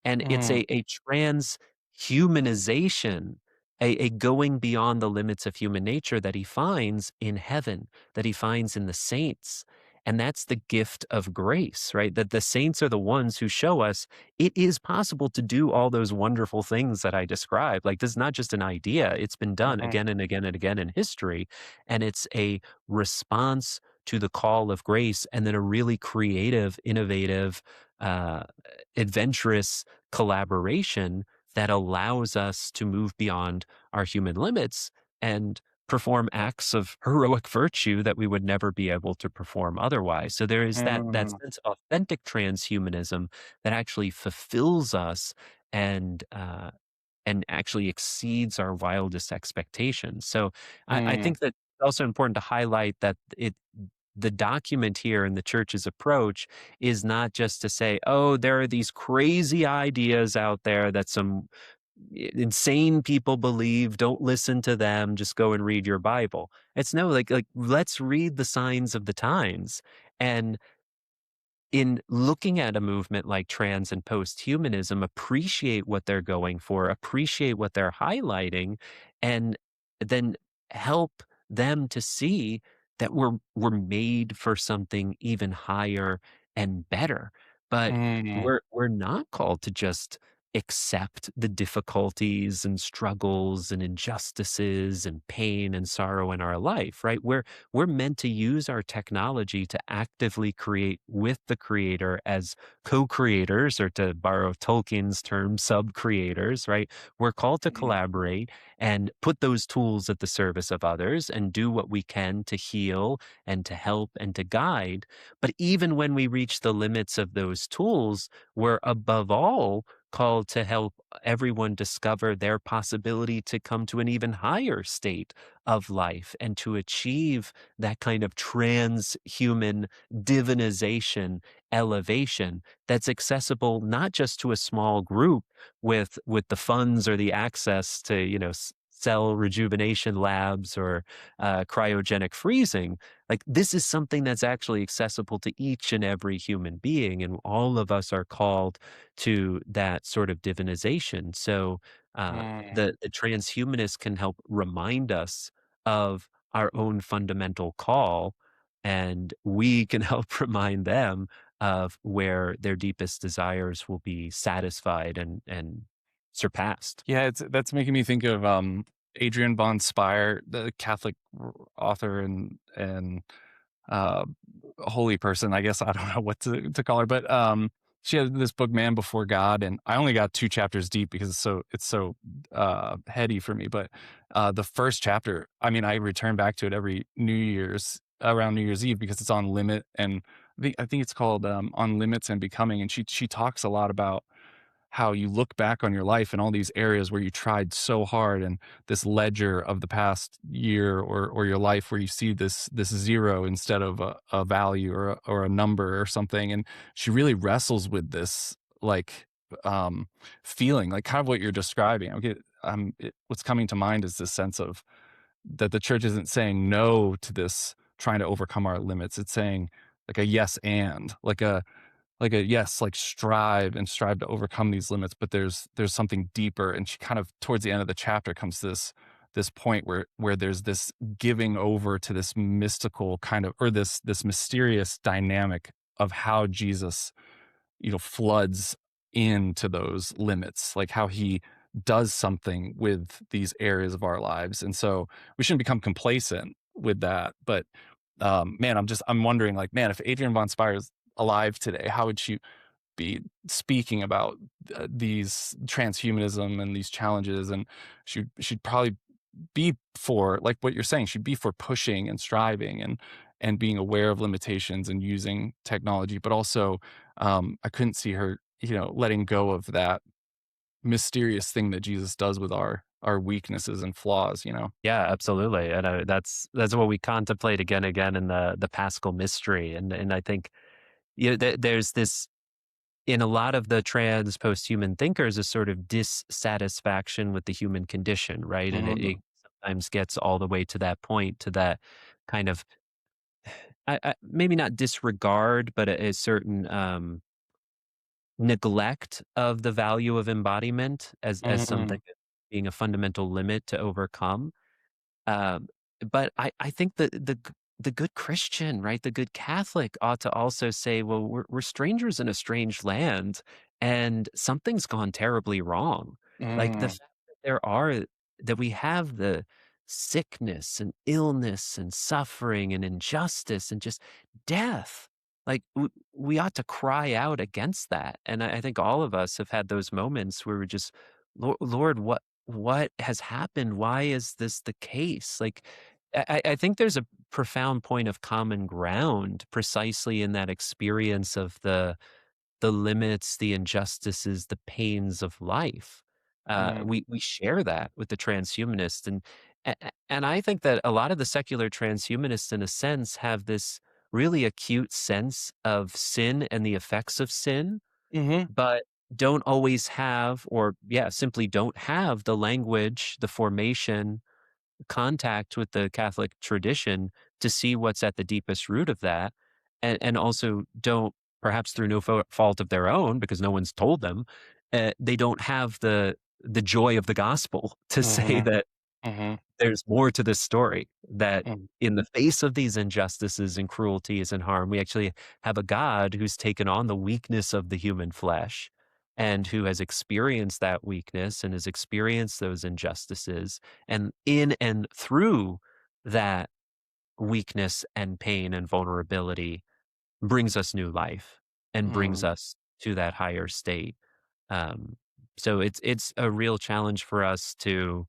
And it's Mm. a transhumanization, a going beyond the limits of human nature that he finds in heaven, that he finds in the saints. And that's the gift of grace, right? That the saints are the ones who show us it is possible to do all those wonderful things that I described. Like, this is not just an idea, it's been done Mm-hmm. again and again and again in history. And it's a response to the call of grace, and then a really creative, innovative, uh, adventurous collaboration that allows us to move beyond our human limits and perform acts of heroic virtue that we would never be able to perform otherwise. So there is that Mm. sense of authentic transhumanism that actually fulfills us and actually exceeds our wildest expectations. So I Mm. think that it's also important to highlight that the document here in the church's approach is not just to say, oh, there are these crazy ideas out there that some insane people believe, don't listen to them, just go and read your Bible. It's no, like let's read the signs of the times. And in looking at a movement like trans and posthumanism, appreciate what they're going for, appreciate what they're highlighting, and then help them to see that we're made for something even higher and better. But Mm. we're not called to just accept the difficulties and struggles and injustices and pain and sorrow in our life, right? We're meant to use our technology to actively create with the creator as co-creators, or to borrow Tolkien's term, sub-creators, right? We're called to Mm. collaborate and put those tools at the service of others and do what we can to heal and to help and to guide. But even when we reach the limits of those tools, we're above all called to help everyone discover their possibility to come to an even higher state of life and to achieve that kind of transhuman divinization, elevation that's accessible not just to a small group with the funds or the access to, cell rejuvenation labs or cryogenic freezing. Like, this is something that's actually accessible to each and every human being, and all of us are called to that sort of divinization. So Mm. the transhumanists can help remind us of our own fundamental call, and we can help remind them of where their deepest desires will be satisfied and surpassed. Yeah, that's making me think of Adrienne von Speyr, the Catholic author and uh, holy person. I guess I don't know what to call her, but she had this book, Man Before God, and I only got 2 chapters deep because it's so heady for me. But the first chapter, I mean, I return back to it every New Year's around New Year's Eve because it's on limit, and I think it's called On Limits and Becoming, and she talks a lot about how you look back on your life and all these areas where you tried so hard, and this ledger of the past year or your life where you see this zero instead of a value or a number or something. And she really wrestles with this, like, um feeling like kind of what you're describing. Okay, what's coming to mind is this sense of that the church isn't saying no to this trying to overcome our limits. It's saying like a yes, and like a yes, like strive to overcome these limits, but there's something deeper. And she kind of towards the end of the chapter comes to this point where there's this giving over to this mystical kind of, or this mysterious dynamic of how Jesus, floods into those limits, like how he does something with these areas of our lives. And so we shouldn't become complacent with that. But man, I'm wondering, like, man, if Adrienne von Speyr is alive today, how would she be speaking about these transhumanism and these challenges? And she'd probably be for, like what you're saying, she'd be for pushing and striving and being aware of limitations and using technology, but also I couldn't see her, letting go of that mysterious thing that Jesus does with our weaknesses and flaws. Yeah, absolutely. And that's what we contemplate again and again in the Paschal mystery. And I think there's this in a lot of the trans posthuman thinkers, a sort of dissatisfaction with the human condition, right? And it Mhm. sometimes gets all the way to that point, to that kind of maybe not disregard, but a certain neglect of the value of embodiment as Mhm. something being a fundamental limit to overcome. Um, but I think the good Christian, right, the good Catholic ought to also say, well, we're strangers in a strange land, and something's gone terribly wrong. Like the Mhm. fact that we have the sickness and illness and suffering and injustice and just death. Like we ought to cry out against that. And I think all of us have had those moments where we're just, Lord, what has happened? Why is this the case? Like, I think there's a profound point of common ground precisely in that experience of the limits, the injustices, the pains of life. Mhm. We share that with the transhumanists, and I think that a lot of the secular transhumanists, in a sense, have this really acute sense of sin and the effects of sin, Mhm. but don't always have, or yeah, simply don't have the language, the formation, contact with the Catholic tradition to see what's at the deepest root of that, and also don't, perhaps through no fault of their own, because no one's told them, they don't have the joy of the gospel to say Mhm. that Mhm. there's more to this story, that Mhm. in the face of these injustices and cruelties and harm, we actually have a God who's taken on the weakness of the human flesh and who has experienced that weakness and has experienced those injustices. And in and through that weakness and pain and vulnerability brings us new life and brings Mhm. us to that higher state. Um, so it's a real challenge for us to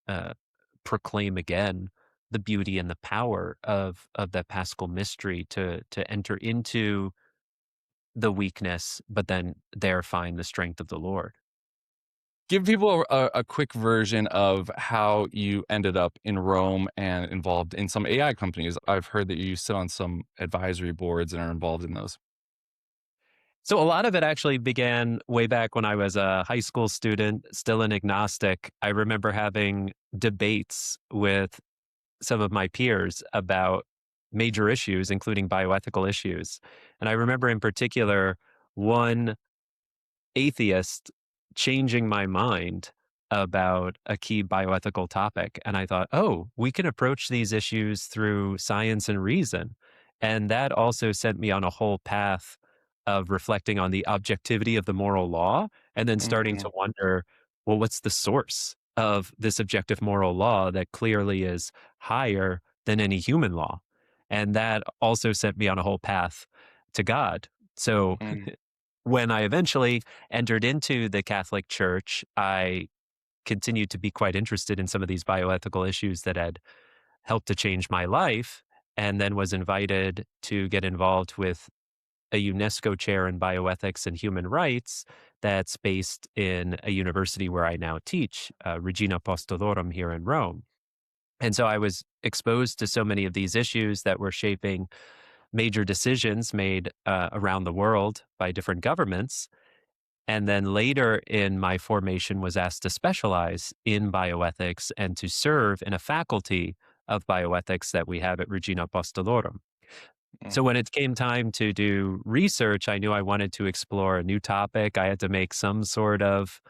uh, proclaim again the beauty and the power of that Paschal mystery, to enter into the weakness, but then there find the strength of the Lord. Give people a quick version of how you ended up in Rome and involved in some AI companies. I've heard that you sit on some advisory boards and are involved in those. So a lot of it actually began way back when I was a high school student, still an agnostic. I remember having debates with some of my peers about major issues, including bioethical issues. And I remember in particular one atheist changing my mind about a key bioethical topic. And I thought, oh, we can approach these issues through science and reason. And that also sent me on a whole path of reflecting on the objectivity of the moral law and then starting to Mhm. wonder, well, what's the source of this objective moral law that clearly is higher than any human law? And that also sent me on a whole path to God. So Mhm. when I eventually entered into the Catholic Church, I continued to be quite interested in some of these bioethical issues that had helped to change my life, and then was invited to get involved with a UNESCO chair in bioethics and human rights that's based in a university where I now teach, Regina Apostolorum here in Rome. And so I was exposed to so many of these issues that were shaping major decisions made around the world by different governments, and then later in my formation was asked to specialize in bioethics and to serve in a faculty of bioethics that we have at Regina Apostolorum. So when it came time to do research, I knew I wanted to explore a new topic. I had to make some sort of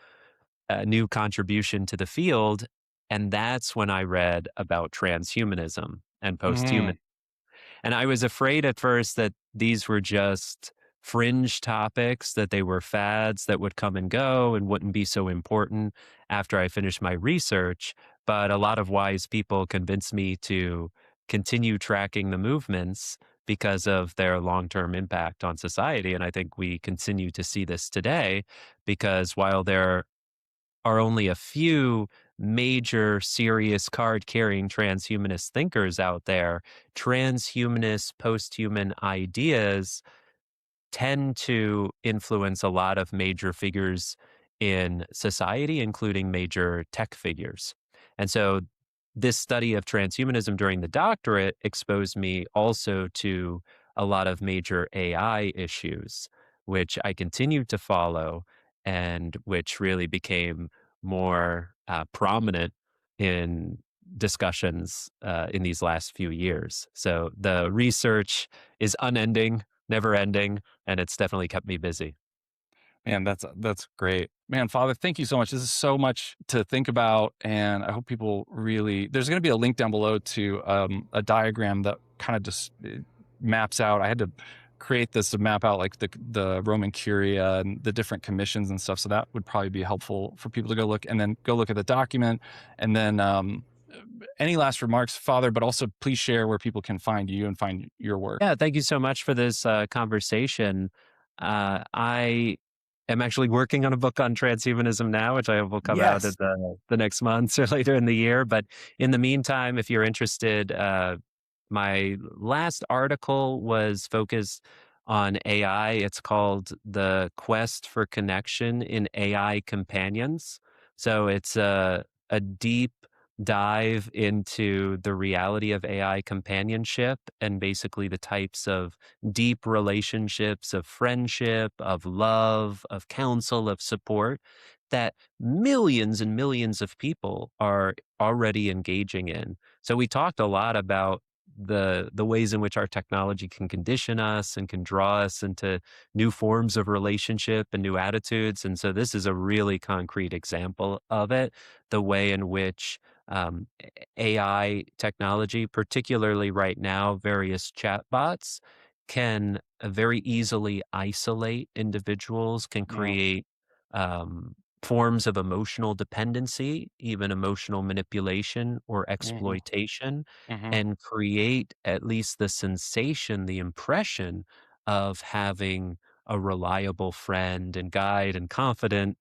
new contribution to the field. And that's when I read about transhumanism and posthumanism. Mhm. And I was afraid at first that these were just fringe topics, that they were fads that would come and go and wouldn't be so important after I finished my research. But a lot of wise people convinced me to continue tracking the movements because of their long-term impact on society. And I think we continue to see this today because while there are only a few major, serious, card carrying transhumanist thinkers out there, transhumanist, post-human ideas tend to influence a lot of major figures in society, including major tech figures. And so this study of transhumanism during the doctorate exposed me also to a lot of major AI issues, which I continued to follow and which really became more prominent in discussions in these last few years. So the research is unending, never ending, and it's definitely kept me busy. Man, that's great. Man, Father, thank you so much. This is so much to think about, and I hope people really. There's going to be a link down below to a diagram that kind of just maps out. I had to create this to map out like the Roman Curia and the different commissions and stuff. So that would probably be helpful for people to go look, and then go look at the document. And then any last remarks, Father? But also, please share where people can find you and find your work. Yeah, thank you so much for this conversation. I am actually working on a book on transhumanism now, which I hope will come out Yes. at the next month or later in the year. But in the meantime, if you're interested, my last article was focused on AI. It's called The Quest for Connection in AI Companions. So it's a deep dive into the reality of AI companionship and basically the types of deep relationships of friendship, of love, of counsel, of support that millions and millions of people are already engaging in. So we talked a lot about the ways in which our technology can condition us and can draw us into new forms of relationship and new attitudes. And so this is a really concrete example of it, the way in which um, AI technology, particularly right now, various chatbots, can very easily isolate individuals, can Mm, create forms of emotional dependency, even emotional manipulation or mhm, exploitation, mhm, and create at least the sensation, the impression of having a reliable friend and guide and confidant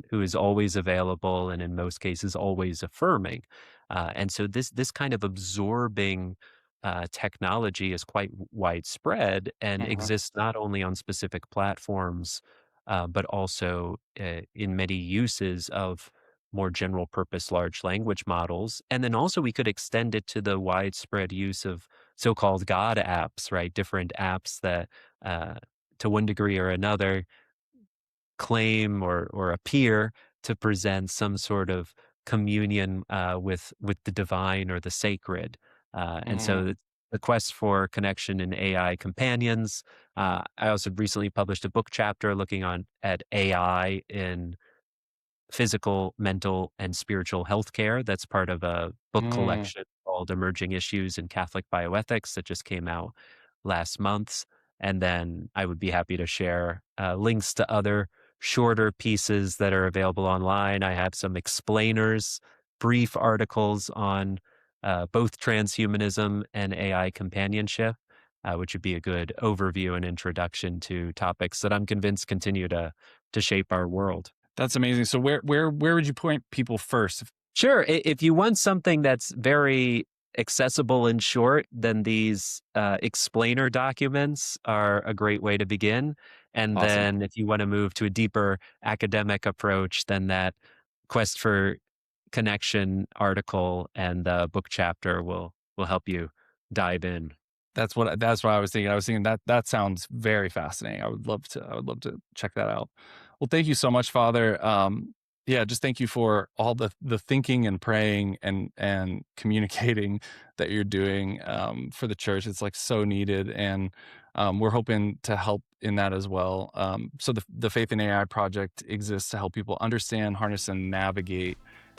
who is always available and in most cases always affirming. And so this kind of absorbing technology is quite widespread and mhm. exists not only on specific platforms, but also in many uses of more general purpose large language models. And then also we could extend it to the widespread use of so-called God apps, right? Different apps that uh, to one degree or another claim or appear to present some sort of communion with the divine or the sacred. And Mhm. so the quest for connection in AI companions. I also recently published a book chapter looking on at AI in physical, mental, and spiritual healthcare. That's part of a book Mm. collection called Emerging Issues in Catholic Bioethics that just came out last month. And then I would be happy to share links to other shorter pieces that are available online. I have some explainers, brief articles on both transhumanism and AI companionship, which would be a good overview and introduction to topics that I'm convinced continue to shape our world. That's amazing. So where would you point people first? Sure. If you want something that's very accessible and short, then these explainer documents are a great way to begin. And Awesome. then if you want to move to a deeper academic approach, then that Quest for Connection article and the book chapter will help you dive in. That's what I was thinking. I was thinking that sounds very fascinating. I would love to check that out. Well, thank you so much, Father. Yeah, just thank you for all the thinking and praying and communicating that you're doing for the church. It's like so needed, and we're hoping to help in that as well. So the Faith in AI project exists to help people understand, harness, and navigate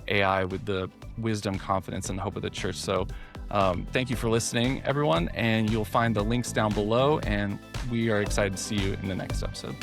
AI with the wisdom, confidence, and hope of the church. So thank you for listening, everyone, and you'll find the links down below, and we are excited to see you in the next episode.